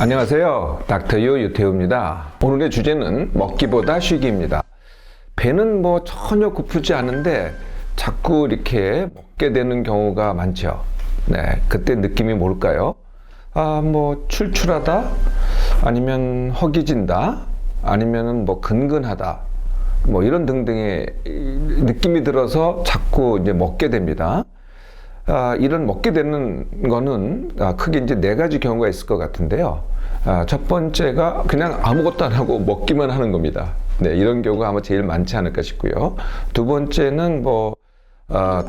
안녕하세요. 닥터유 유태우입니다. 오늘의 주제는 먹기보다 쉬기입니다. 배는 전혀 고프지 않은데 자꾸 이렇게 먹게 되는 경우가 많죠. 네, 그때 느낌이 뭘까요? 출출하다, 아니면 허기진다, 아니면은 근근하다, 이런 등등의 느낌이 들어서 자꾸 이제 먹게 됩니다. 이런 먹게 되는 거는 크게 이제 네 가지 경우가 있을 것 같은데요. 첫 번째가 그냥 아무것도 안 하고 먹기만 하는 겁니다. 네, 이런 경우가 아마 제일 많지 않을까 싶고요. 두 번째는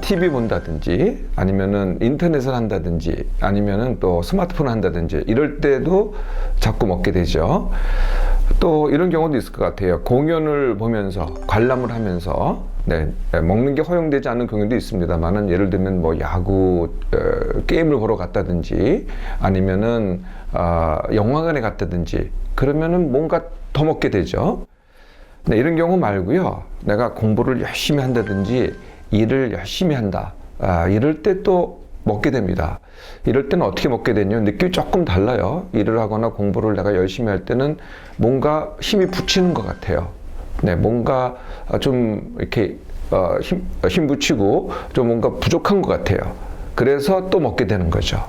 TV 본다든지, 아니면은 인터넷을 한다든지, 아니면은 또 스마트폰을 한다든지, 이럴 때도 자꾸 먹게 되죠. 또 이런 경우도 있을 것 같아요. 공연을 보면서, 관람을 하면서, 먹는 게 허용되지 않는 경우도 있습니다만은, 예를 들면 야구, 게임을 보러 갔다든지, 아니면은, 영화관에 갔다든지, 그러면은 뭔가 더 먹게 되죠. 네, 이런 경우 말고요. 내가 공부를 열심히 한다든지, 일을 열심히 한다. 이럴 때 또 먹게 됩니다. 이럴 때는 어떻게 먹게 되냐? 느낌이 조금 달라요. 일을 하거나 공부를 내가 열심히 할 때는 뭔가 힘이 붙이는 것 같아요. 네, 뭔가 좀 이렇게 힘 붙이고 좀 뭔가 부족한 것 같아요. 그래서 또 먹게 되는 거죠.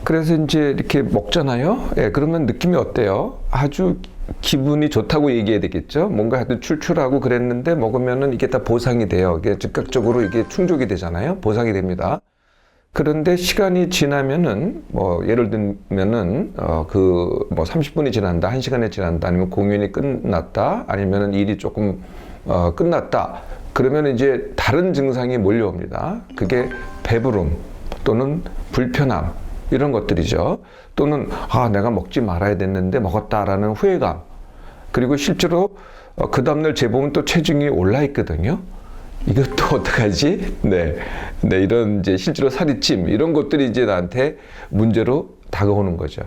그래서 이제 이렇게 먹잖아요. 그러면 느낌이 어때요? 아주 기분이 좋다고 얘기해야 되겠죠. 뭔가 하여튼 출출하고 그랬는데 먹으면은 이게 다 보상이 돼요. 이게 즉각적으로 이게 충족이 되잖아요. 보상이 됩니다. 그런데 시간이 지나면은 예를 들면은 30분이 지난다, 1시간이 지난다, 아니면 공연이 끝났다, 아니면은 일이 조금 끝났다. 그러면 이제 다른 증상이 몰려옵니다. 그게 배부름 또는 불편함, 이런 것들이죠. 또는 내가 먹지 말아야 됐는데 먹었다라는 후회감. 그리고 실제로 그 다음날 재보면 또 체중이 올라 있거든요. 이것도 어떡하지? 네, 이런 이제 실제로 살이 찜, 이런 것들이 이제 나한테 문제로 다가오는 거죠.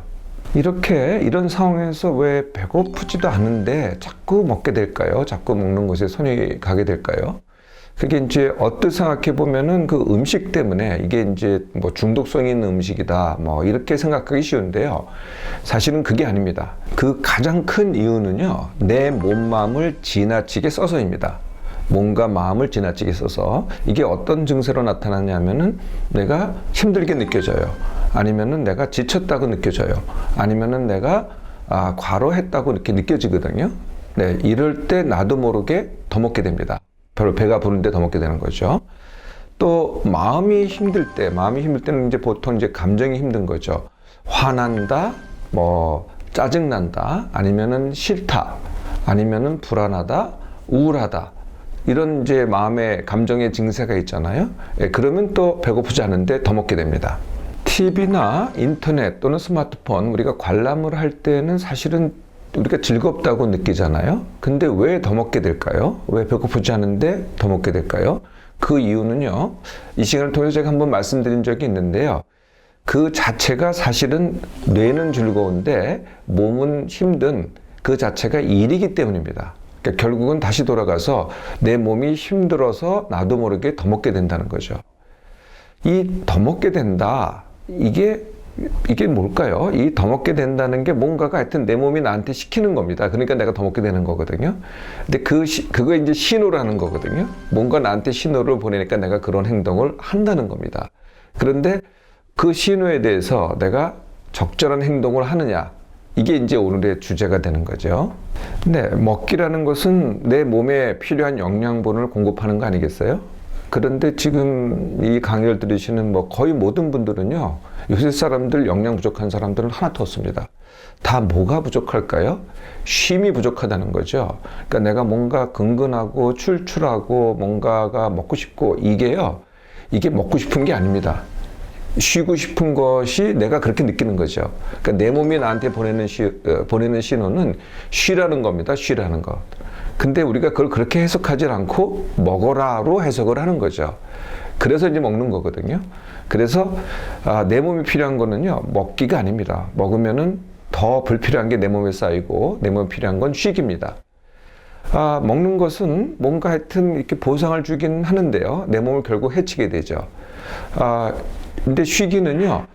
이런 상황에서 왜 배고프지도 않은데 자꾸 먹게 될까요? 자꾸 먹는 것에 손이 가게 될까요? 그게 이제 생각해 보면은 그 음식 때문에 이게 이제 중독성이 있는 음식이다, 이렇게 생각하기 쉬운데요. 사실은 그게 아닙니다. 그 가장 큰 이유는요, 내 몸-마음을 지나치게 써서입니다. 몸과 마음을 지나치게 써서 이게 어떤 증세로 나타나냐면은 내가 힘들게 느껴져요. 아니면은 내가 지쳤다고 느껴져요. 아니면은 내가 과로했다고 이렇게 느껴지거든요. 네, 이럴 때 나도 모르게 더 먹게 됩니다. 별로 배가 부른데 더 먹게 되는 거죠. 또 마음이 힘들 때는 이제 보통 이제 감정이 힘든 거죠. 화난다, 짜증난다, 아니면은 싫다, 아니면은 불안하다, 우울하다. 이런 이제 마음의 감정의 증세가 있잖아요. 그러면 또 배고프지 않은데 더 먹게 됩니다. TV나 인터넷 또는 스마트폰, 우리가 관람을 할 때는 사실은 우리가 즐겁다고 느끼잖아요. 근데 왜 더 먹게 될까요? 왜 배고프지 않은데 더 먹게 될까요? 그 이유는요, 이 시간을 통해서 제가 한번 말씀드린 적이 있는데요. 그 자체가 사실은 뇌는 즐거운데 몸은 힘든 그 자체가 일이기 때문입니다. 그러니까 결국은 다시 돌아가서 내 몸이 힘들어서 나도 모르게 더 먹게 된다는 거죠. 이 더 먹게 된다, 이게 뭘까요? 이 더 먹게 된다는 게 뭔가가 하여튼 내 몸이 나한테 시키는 겁니다. 그러니까 내가 더 먹게 되는 거거든요. 근데 그거 이제 신호라는 거거든요. 뭔가 나한테 신호를 보내니까 내가 그런 행동을 한다는 겁니다. 그런데 그 신호에 대해서 내가 적절한 행동을 하느냐, 이게 이제 오늘의 주제가 되는 거죠. 네, 먹기라는 것은 내 몸에 필요한 영양분을 공급하는 거 아니겠어요? 그런데 지금 이 강의를 들으시는 거의 모든 분들은요, 요새 사람들, 영양 부족한 사람들은 하나도 없습니다. 다 뭐가 부족할까요? 쉼이 부족하다는 거죠. 그러니까 내가 뭔가 근근하고 출출하고 뭔가가 먹고 싶고, 이게 먹고 싶은 게 아닙니다. 쉬고 싶은 것이 내가 그렇게 느끼는 거죠. 그러니까 내 몸이 나한테 보내는 신호는 쉬라는 겁니다. 쉬라는 것. 근데 우리가 그걸 그렇게 해석하지 않고 먹어라로 해석을 하는 거죠. 그래서 이제 먹는 거거든요. 그래서 내 몸이 필요한 거는요, 먹기가 아닙니다. 먹으면은 더 불필요한 게 내 몸에 쌓이고 내 몸에 필요한 건 쉬기입니다. 먹는 것은 뭔가 하여튼 이렇게 보상을 주긴 하는데요, 내 몸을 결국 해치게 되죠. 근데 쉬기는요,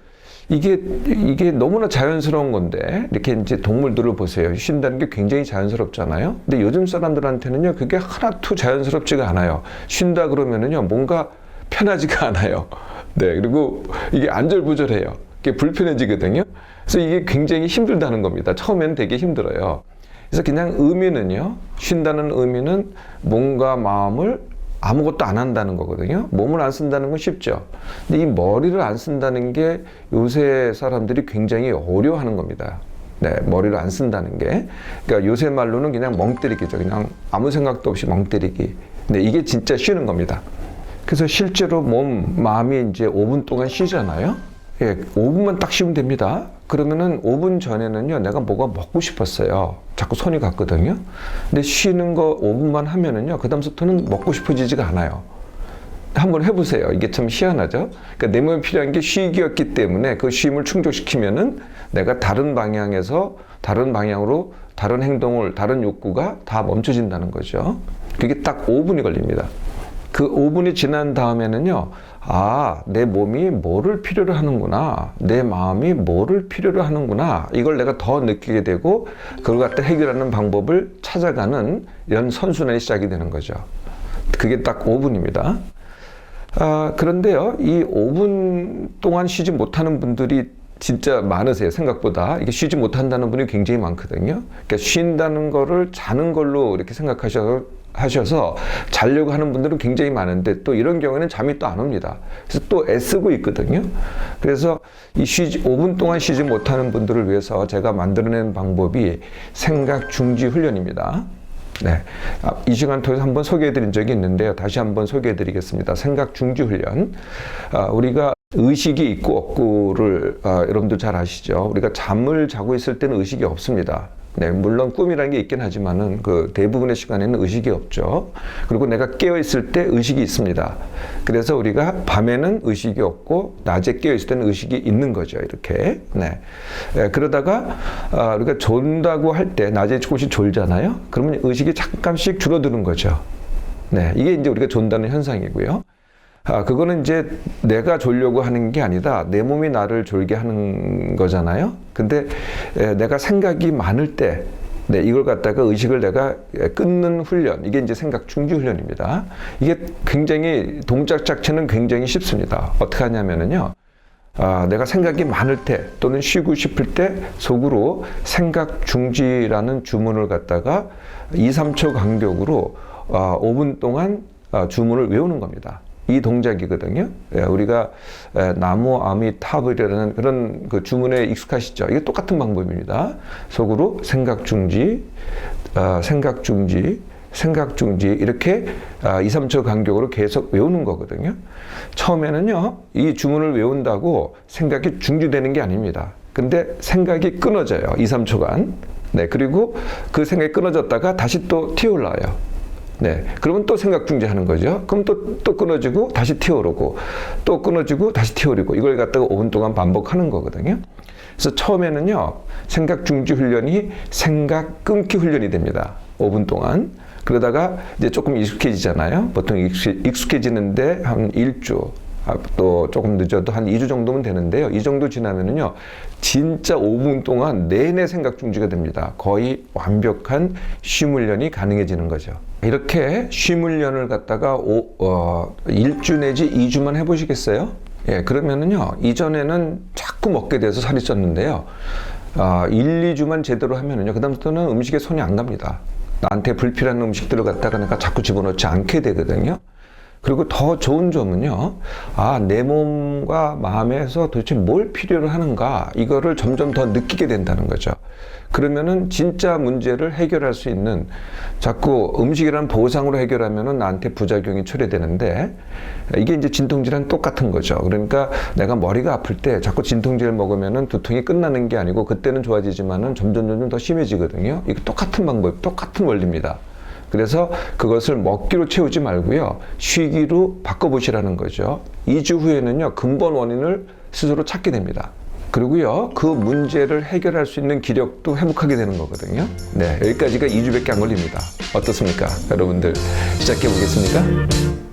이게 너무나 자연스러운 건데, 이렇게 이제 동물들을 보세요. 쉰다는 게 굉장히 자연스럽잖아요. 근데 요즘 사람들한테는요, 그게 하나도 자연스럽지가 않아요. 쉰다 그러면은요, 뭔가 편하지가 않아요. 네, 그리고 이게 안절부절해요. 이게 불편해지거든요. 그래서 이게 굉장히 힘들다는 겁니다. 처음에는 되게 힘들어요. 그래서 그냥 의미는요, 쉰다는 의미는 몸과 마음을 아무것도 안 한다는 거거든요. 몸을 안 쓴다는 건 쉽죠. 근데 이 머리를 안 쓴다는 게 요새 사람들이 굉장히 어려워하는 겁니다. 네, 머리를 안 쓴다는 게. 그러니까 요새 말로는 그냥 멍 때리기죠. 그냥 아무 생각도 없이 멍 때리기. 네, 이게 진짜 쉬는 겁니다. 그래서 실제로 마음이 이제 5분 동안 쉬잖아요. 예, 5분만 딱 쉬면 됩니다. 그러면은 5분 전에는요, 내가 뭐가 먹고 싶었어요. 자꾸 손이 갔거든요. 근데 쉬는 거 5분만 하면은요, 그다음부터는 먹고 싶어지지가 않아요. 한번 해보세요. 이게 참 희한하죠? 그러니까 내 몸에 필요한 게 쉬기였기 때문에 그 쉼을 충족시키면은 내가 다른 방향에서 다른 방향으로 다른 행동을, 다른 욕구가 다 멈춰진다는 거죠. 그게 딱 5분이 걸립니다. 그 5분이 지난 다음에는요, 아, 내 몸이 뭐를 필요로 하는구나. 내 마음이 뭐를 필요로 하는구나. 이걸 내가 더 느끼게 되고, 그걸 갖다 해결하는 방법을 찾아가는 이런 선순환이 시작이 되는 거죠. 그게 딱 5분입니다. 그런데요, 이 5분 동안 쉬지 못하는 분들이 진짜 많으세요. 생각보다. 이게 쉬지 못한다는 분이 굉장히 많거든요. 그러니까 쉰다는 거를 자는 걸로 이렇게 생각하셔서 자려고 하는 분들은 굉장히 많은데, 또 이런 경우에는 잠이 또 안 옵니다. 그래서 또 애쓰고 있거든요. 그래서 이 5분 동안 쉬지 못하는 분들을 위해서 제가 만들어낸 방법이 생각 중지 훈련입니다. 네, 이 시간 통해서 한번 소개해드린 적이 있는데요. 다시 한번 소개해드리겠습니다. 생각 중지 훈련. 우리가 의식이 있고 없고를 여러분들 잘 아시죠? 우리가 잠을 자고 있을 때는 의식이 없습니다. 네, 물론 꿈이라는 게 있긴 하지만은 그 대부분의 시간에는 의식이 없죠. 그리고 내가 깨어 있을 때 의식이 있습니다. 그래서 우리가 밤에는 의식이 없고 낮에 깨어 있을 때는 의식이 있는 거죠. 이렇게. 네. 그러다가 우리가 존다고 할 때 낮에 조금씩 졸잖아요. 그러면 의식이 잠깐씩 줄어드는 거죠. 네, 이게 이제 우리가 존다는 현상이고요. 그거는 이제 내가 졸려고 하는 게 아니다. 내 몸이 나를 졸게 하는 거잖아요. 근데 내가 생각이 많을 때, 네, 이걸 갖다가 의식을 내가 끊는 훈련, 이게 이제 생각 중지 훈련입니다. 이게 굉장히 동작 자체는 굉장히 쉽습니다. 어떻게 하냐면은요, 내가 생각이 많을 때 또는 쉬고 싶을 때 속으로 생각 중지라는 주문을 갖다가 2, 3초 간격으로 5분 동안 주문을 외우는 겁니다. 이 동작이거든요. 우리가 나무 아미타불이라는 그런 그 주문에 익숙하시죠? 이게 똑같은 방법입니다. 속으로 생각 중지, 생각 중지, 생각 중지 이렇게 2, 3초 간격으로 계속 외우는 거거든요. 처음에는요, 이 주문을 외운다고 생각이 중지되는 게 아닙니다. 근데 생각이 끊어져요. 2, 3초간. 네, 그리고 그 생각이 끊어졌다가 다시 또 튀어올라요. 네, 그러면 또 생각 중지하는 거죠. 그럼 또 끊어지고 다시 튀어오르고 또 끊어지고 다시 튀어오르고 이걸 갖다가 5분 동안 반복하는 거거든요. 그래서 처음에는요, 생각 중지 훈련이 생각 끊기 훈련이 됩니다. 5분 동안. 그러다가 이제 조금 익숙해지잖아요. 보통 익숙해지는데 한 1주, 또 조금 늦어도 한 2주 정도면 되는데요. 이 정도 지나면은요, 진짜 5분 동안 내내 생각 중지가 됩니다. 거의 완벽한 쉼 훈련이 가능해지는 거죠. 이렇게 쉼 훈련을 갖다가 1주 내지 2주만 해보시겠어요? 예, 그러면은요, 이전에는 자꾸 먹게 돼서 살이 쪘는데요. 1, 2주만 제대로 하면은요, 그다음부터는 음식에 손이 안 갑니다. 나한테 불필요한 음식들을 갖다가 내가 자꾸 집어넣지 않게 되거든요. 그리고 더 좋은 점은요, 내 몸과 마음에서 도대체 뭘 필요로 하는가, 이거를 점점 더 느끼게 된다는 거죠. 그러면은 진짜 문제를 해결할 수 있는, 자꾸 음식이라는 보상으로 해결하면은 나한테 부작용이 초래되는데, 이게 이제 진통제랑 똑같은 거죠. 그러니까 내가 머리가 아플 때 자꾸 진통제를 먹으면은 두통이 끝나는 게 아니고, 그때는 좋아지지만은 점점 더 심해지거든요. 이거 똑같은 방법, 똑같은 원리입니다. 그래서 그것을 먹기로 채우지 말고요, 쉬기로 바꿔보시라는 거죠. 2주 후에는요, 근본 원인을 스스로 찾게 됩니다. 그리고요, 그 문제를 해결할 수 있는 기력도 회복하게 되는 거거든요. 네, 여기까지가 2주밖에 안 걸립니다. 어떻습니까? 여러분들 시작해 보겠습니까?